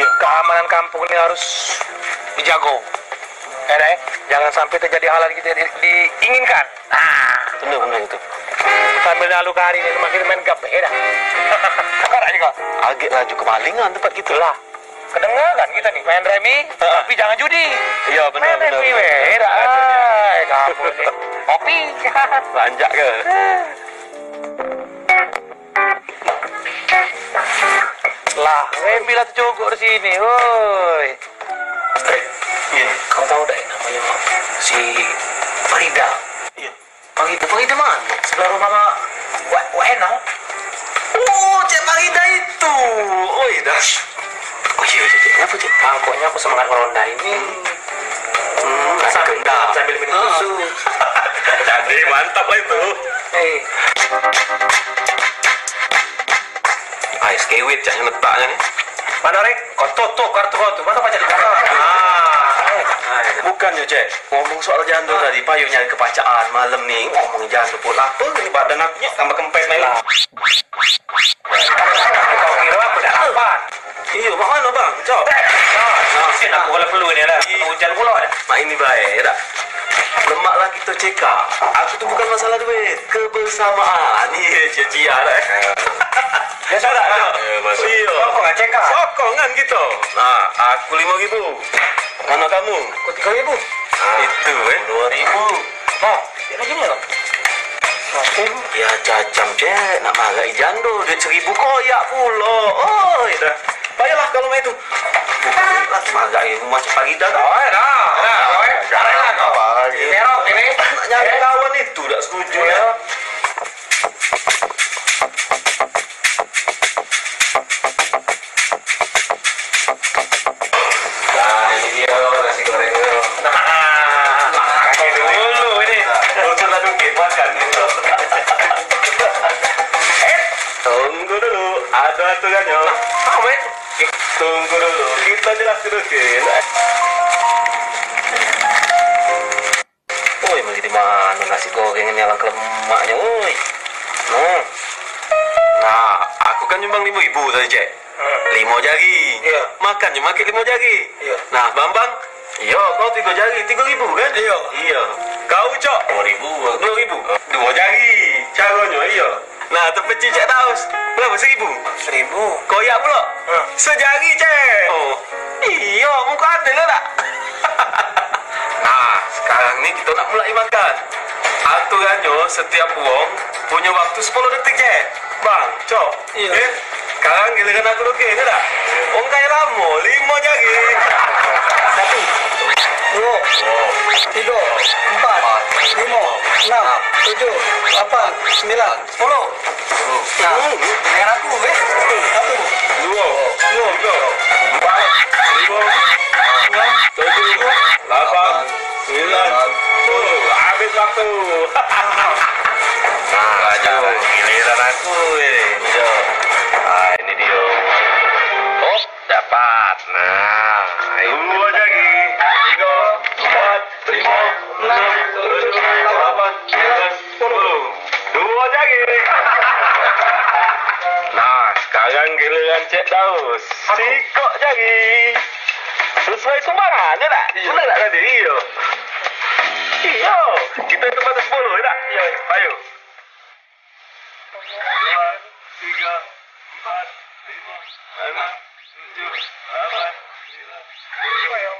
Iya. Keamanan kampung ini harus dijago. Jangan sampai terjadi hal yang kita diinginkan. Nah, Bener itu. sambil lalu ke hari ini makin main gap dah. Kakak aja kok. Agak laju kemalingan tempat gitu lah. Kedengaran kita nih main remi, tapi jangan judi. Iya bener. Main remi beda. Kamu nih. Kopi. Lanjak ke? Lah, remi lah cukup di sini, woi. Iya. Kau tahu dah namanya si Farida. Iya. Farida mana? Sebelah rumah Wak Enang. Oh, Cik Farida itu. Oh iya dah. Oh iya, Cik. Apa Cik? Pokoknya aku semangat ronda ini. Sambil minum susu. Jadi mantap lah itu. Ais kewit cak ngetaknya nih. Mana Rek? Kau tutup kartu kau tuh. Mana baca di kakak? Bukan ya Cek, ngomong soal jando tadi, Payu nyari kepacaan malam nih, ngomong jando pun apa ini badan aku tambah kempes nih lah. Kau kira aku dah lapar? Iya, mak mana bang? Cok. Mesin aku kalau perlu ini lah. Hujan pula ada. Mak ini baik, tak? Lemak lah kita cekak. Aku tuh bukan masalah duit, kebersamaan. Iya, cia-cia lah. Ya sudah. Iya. Kau nggak cek kan? Sokongan gitu. Nah, aku 5.000. Mana kamu? Kau 3.000. Itu, 2.000. Oh, ini gini loh. Ya cacam Cek, nak marah jando duit 1.000 koyak pula. Oh, dah. Baiklah kalau mau itu. Bukanlah marah rumah pagi dah. Oh, nah. Caranya kau. Merok ini. Nyari kawan itu tak setuju ya. Nah, ini dia nasi goreng. Pakai dulu ini. Untuk lalu kita makan gitu. Tunggu dulu, ada aturannya. Kamu itu. Tunggu dulu, kita jelasin dulu. Woi, mau di mana nasi goreng ini yang lemaknya, woi. Nah, aku kan nyumbang 5.000 tadi, Cek. 5 jari. Iya. Makan cuma makin 5 jari. Iya. Nah, Bambang, iya, kau 3 jari, 3.000 kan? Iya. Iya. Kau, Cok, 2.000. 2 jari. Caranya, iya. Nah, terpecih Cek Daus. Berapa? 1.000? 1.000. Koyak pula? Sejari, Cek. Oh. Iya, muka ada lah tak? Nah, sekarang ni kita nak mulai makan. Aturannya, setiap uang punya waktu 10 detik, Cek. Bang, Cok. Iya. Sekarang giliran aku lukis, ni tak? Orang kaya lama, 5 jari. 1, 2, 3, 4, 5, 6, 7, 8, 9, 10. Nah, dengan aku, 1, 2, 4, 5, 6, 7, 8, 9, 10. Habis waktu. Nah, jangan giliran aku ini. Iya. Nah, ini dia. Oh, dapat. Nah, 2 jari. 3, 4, 5, 6, 7, 8, 9, 10. 2 jari. Nah, sekarang giliran Cek Daus. Sikok jari. Sesuai sumbangan, ya tak? Benar tak tadi? Iya. Iya. Kita itu batas 10, ya tak? Iya. Ayo. 2, 3, 4, 5, 6, 7, 8, 9, 10.